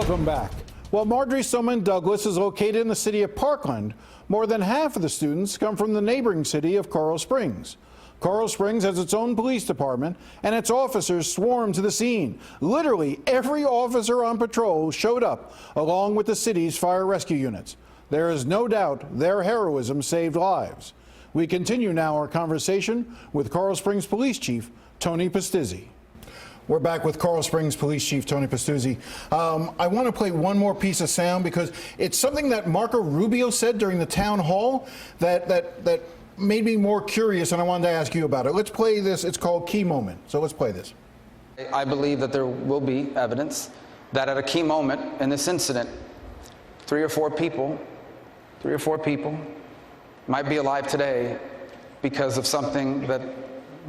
Welcome back. Well, Marjorie Stoneman Douglas is located in the city of Parkland. More than half of the students come from the neighboring city of Coral Springs. Coral Springs has its own police department, and its officers swarmed to the scene. Literally every officer on patrol showed up, along with the city's fire rescue units. There is no doubt their heroism saved lives. We continue now our conversation with Coral Springs Police Chief Tony Pustizzi. We're back with Coral Springs Police Chief Tony Pustizzi. I want to play one more piece of sound because it's something that Marco Rubio said during the town hall that made me more curious, and I wanted to ask you about it. Let's play this. It's called Key Moment. So let's play this. I believe that there will be evidence that at a key moment in this incident, three or four people might be alive today because of something that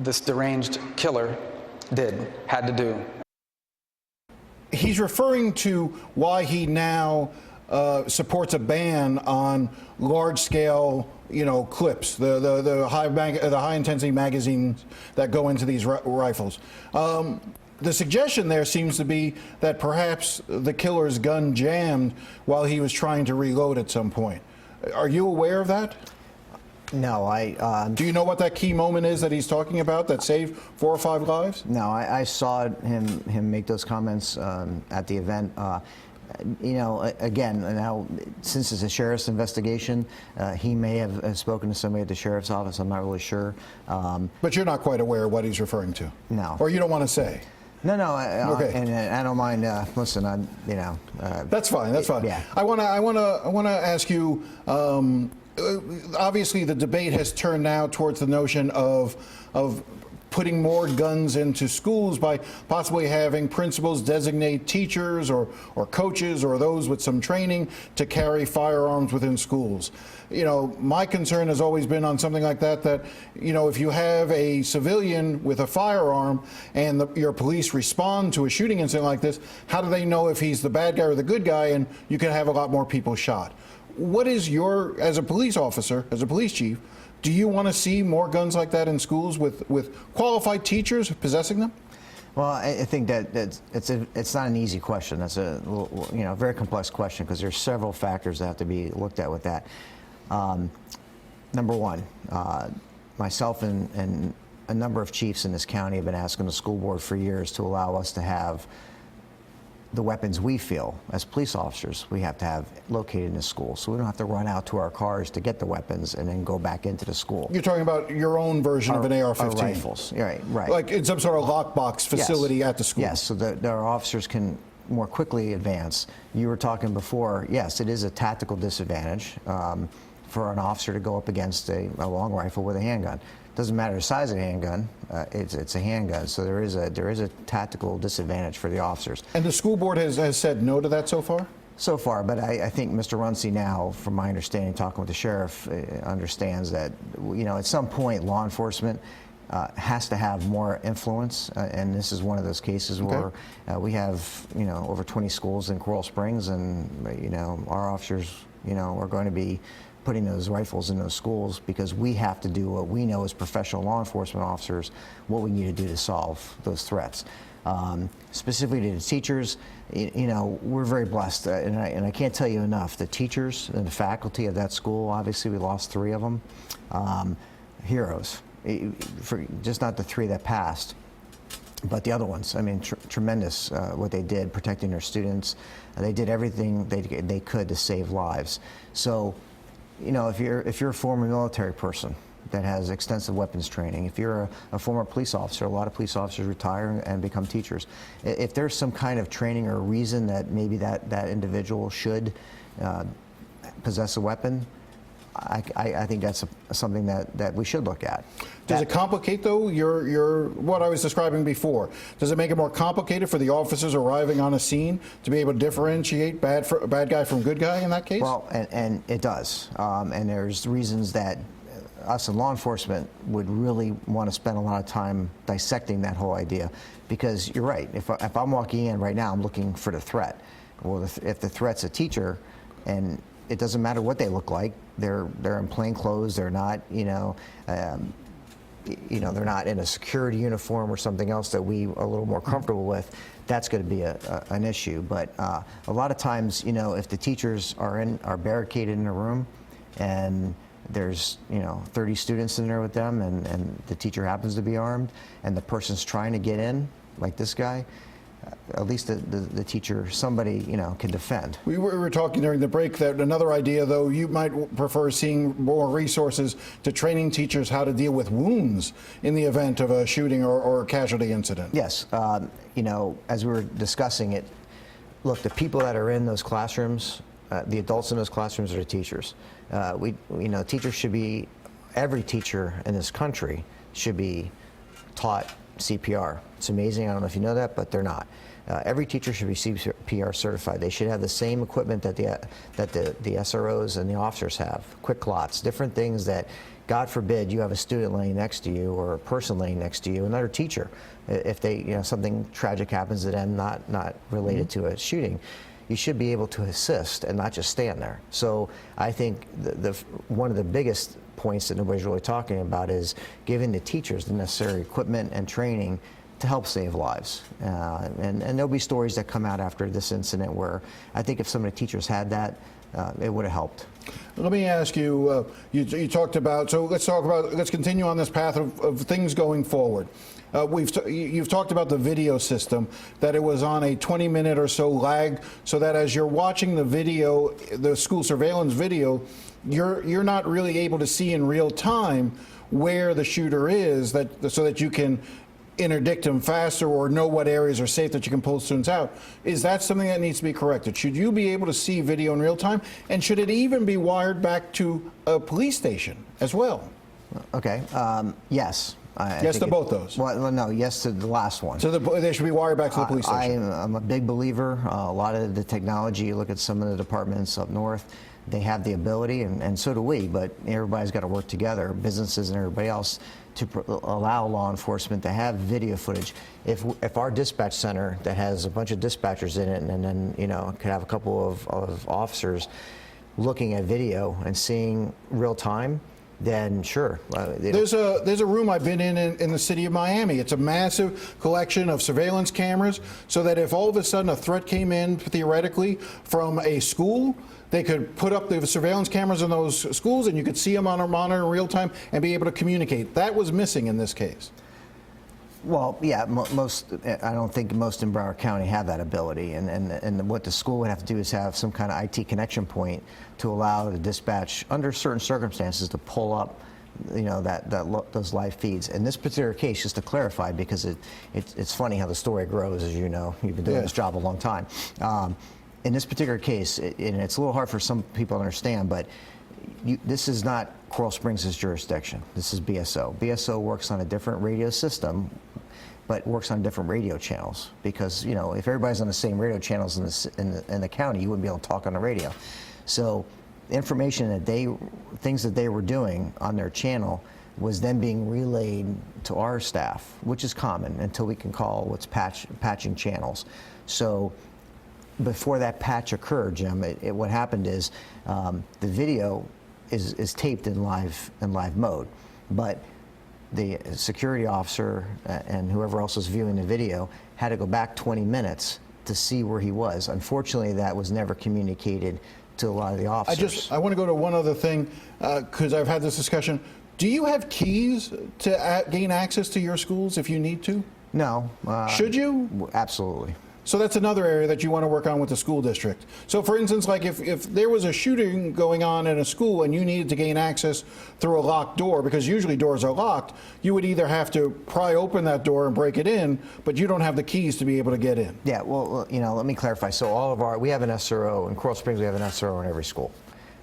this deranged killer had to do. He's referring to why he now supports a ban on large-scale, clips, the high-intensity magazines that go into these rifles. The suggestion there seems to be that perhaps the killer's gun jammed while he was trying to reload at some point. Are you aware of that? No, do you know what that key moment is that he's talking about that saved 4 or 5 lives? No, I saw him make those comments at the event. Again, now since it's a sheriff's investigation, he may have spoken to somebody at the sheriff's office. I'm not really sure. But you're not quite aware of what he's referring to? No. Or you don't want to say? No, okay. And I don't mind. Listen, that's fine. That's fine. Yeah. I want to ask you. Obviously, the debate has turned now towards the notion of putting more guns into schools by possibly having principals designate teachers or coaches or those with some training to carry firearms within schools. My concern has always been on something like that, if you have a civilian with a firearm and your police respond to a shooting incident like this, how do they know if he's the bad guy or the good guy? And you can have a lot more people shot. What is as a police officer, as a police chief, do you want to see more guns like that in schools with qualified teachers possessing them? Well, I think that it's not an easy question. That's a very complex question because there's several factors that have to be looked at with that. Number one, myself and a number of chiefs in this county have been asking the school board for years to allow us to have the weapons we feel as police officers we have to have located in the school, so we don't have to run out to our cars to get the weapons and then go back into the school. You're talking about your own version of an AR-15? Our rifles, right. Like in some sort of lockbox facility at the school? Yes, so that our officers can more quickly advance. You were talking before, yes, it is a tactical disadvantage for an officer to go up against a long rifle with a handgun. Doesn't matter the size of the handgun, it's a handgun, so there is a tactical disadvantage for the officers. And the school board has said no to that so far? So far, but I think Mr. Runcie now, from my understanding, talking with the sheriff, understands that at some point law enforcement has to have more influence, and this is one of those cases where we have over 20 schools in Coral Springs, and our officers are going to be putting those rifles in those schools because we have to do what we know as professional law enforcement officers, what we need to do to solve those threats. Specifically to the teachers, we're very blessed, and I can't tell you enough, the teachers and the faculty of that school, obviously we lost 3 of them, heroes, for just not the 3 that passed, but the other ones. I mean, tremendous what they did, protecting their students. They did everything they could to save lives. So, if you're a former military person that has extensive weapons training, if you're a former police officer, a lot of police officers retire and become teachers. If there's some kind of training or reason that maybe that individual should possess a weapon, I think that's something that we should look at. Does it complicate, though, what I was describing before? Does it make it more complicated for the officers arriving on a scene to be able to differentiate bad guy from good guy in that case? Well, and it does. And there's reasons that us in law enforcement would really want to spend a lot of time dissecting that whole idea. Because you're right, if I'm walking in right now, I'm looking for the threat. Well, if the threat's a teacher, and it doesn't matter what they look like, they're in plain clothes, they're not, they're not in a security uniform or something else that we are a little more comfortable with, that's going to be an issue. But a lot of times, you know, if the teachers are barricaded in a room and there's, you know, 30 students in there with them, and the teacher happens to be armed, and the person's trying to get in, like this guy, at least the teacher, somebody, you know, can defend. We were talking during the break that another idea, though, you might prefer seeing more resources to training teachers how to deal with wounds in the event of a shooting or a casualty incident. Yes, you know, as we were discussing it, look, the people that are in those classrooms, the adults in those classrooms are the teachers. You know, teachers should be, every teacher in this country should be taught CPR. It's amazing, I don't know if you know that, but they're not. Every teacher should be CPR certified. They should have the same equipment that the SROs and the officers have, quick clots, different things that, God forbid, you have a student laying next to you or a person laying next to you, another teacher, if they, you know, something tragic happens to them, not related to a shooting, you should be able to assist and not just stand there. So I think one of the biggest points that nobody's really talking about is giving the teachers the necessary equipment and training to help save lives. And there'll be stories that come out after this incident where I think if some of the teachers had that, it would have helped. Let me ask you, you talked about, so let's continue on this path of things going forward. You've talked about the video system, that it was on a 20-minute or so lag, so that as you're watching the video, the school surveillance video, you're not really able to see in real time where the shooter is, so that you can interdict him faster or know what areas are safe that you can pull students out. Is that something that needs to be corrected? Should you be able to see video in real time? And should it even be wired back to a police station as well? Okay, yes. Yes to both those? Well, no, yes to the last one. So they should be wired back to the police station? I'm a big believer. A lot of the technology, you look at some of the departments up north, they have the ability, and so do we, but everybody's got to work together, businesses and everybody else, to allow law enforcement to have video footage. If our dispatch center that has a bunch of dispatchers in it, and then, you know, could have a couple of officers looking at video and seeing real time, then sure. There's a room I've been in the city of Miami. It's a massive collection of surveillance cameras, so that if all of a sudden a threat came in, theoretically, from a school, they could put up the surveillance cameras in those schools and you could see them on a monitor in real time and be able to communicate. That was missing in this case. Well, yeah, I don't think most in Broward County have that ability, and what the school would have to do is have some kind of IT connection point to allow the dispatch, under certain circumstances, to pull up, you know, those live feeds. In this particular case, just to clarify, because it's funny how the story grows, as you know, you've been doing this job a long time. In this particular case, and it's a little hard for some people to understand, but this is not Coral Springs' jurisdiction. This is BSO. BSO works on a different radio system, but works on different radio channels, because, you know, if everybody's on the same radio channels in the county, you wouldn't be able to talk on the radio. So information things that they were doing on their channel was then being relayed to our staff, which is common until we can call what's patching channels. So before that patch occurred, Jim, what happened is the video is taped in live mode, but the security officer and whoever else was viewing the video had to go back 20 minutes to see where he was. Unfortunately, that was never communicated to a lot of the officers. I want to go to one other thing, because I've had this discussion. Do you have keys to gain access to your schools if you need to? No. Should you? Absolutely. So that's another area that you want to work on with the school district. So for instance, like if there was a shooting going on in a school and you needed to gain access through a locked door, because usually doors are locked, you would either have to pry open that door and break it in, but you don't have the keys to be able to get in. Yeah, well, you know, let me clarify. So we have an SRO, in Coral Springs we have an SRO in every school.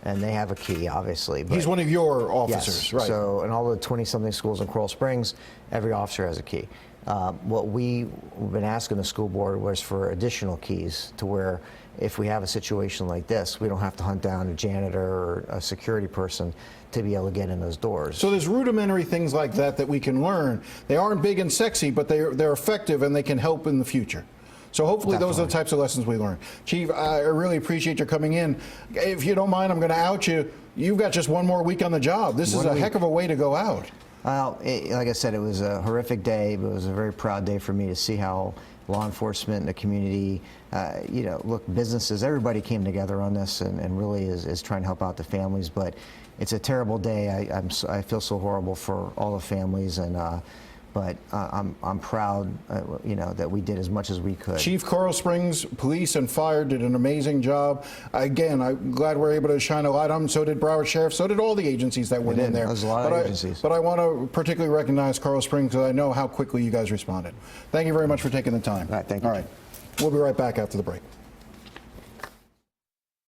And they have a key, obviously. But he's one of your officers, yes, right? So in all the 20-something schools in Coral Springs, every officer has a key. What we've been asking the school board was for additional keys, to where if we have a situation like this, we don't have to hunt down a janitor or a security person to be able to get in those doors. So there's rudimentary things like that we can learn. They aren't big and sexy, but they're effective and they can help in the future. So hopefully those are the types of lessons we learn. Chief, I really appreciate your coming in. If you don't mind, I'm going to out you. You've got just one more week on the job. This is a heck of a way to go out. Well, like I said, it was a horrific day, but it was a very proud day for me to see how law enforcement and the community, look, businesses, everybody came together on this and really is trying to help out the families. But it's a terrible day. I feel so horrible for all the families, and but I'm proud, that we did as much as we could. Chief Coral Springs Police and Fire did an amazing job. Again, I'm glad we're able to shine a light on them. So did Broward Sheriff. So did all the agencies that went in there. There's a lot of agencies. But I want to particularly recognize Coral Springs because I know how quickly you guys responded. Thank you very much for taking the time. All right, thank you. All right. We'll be right back after the break.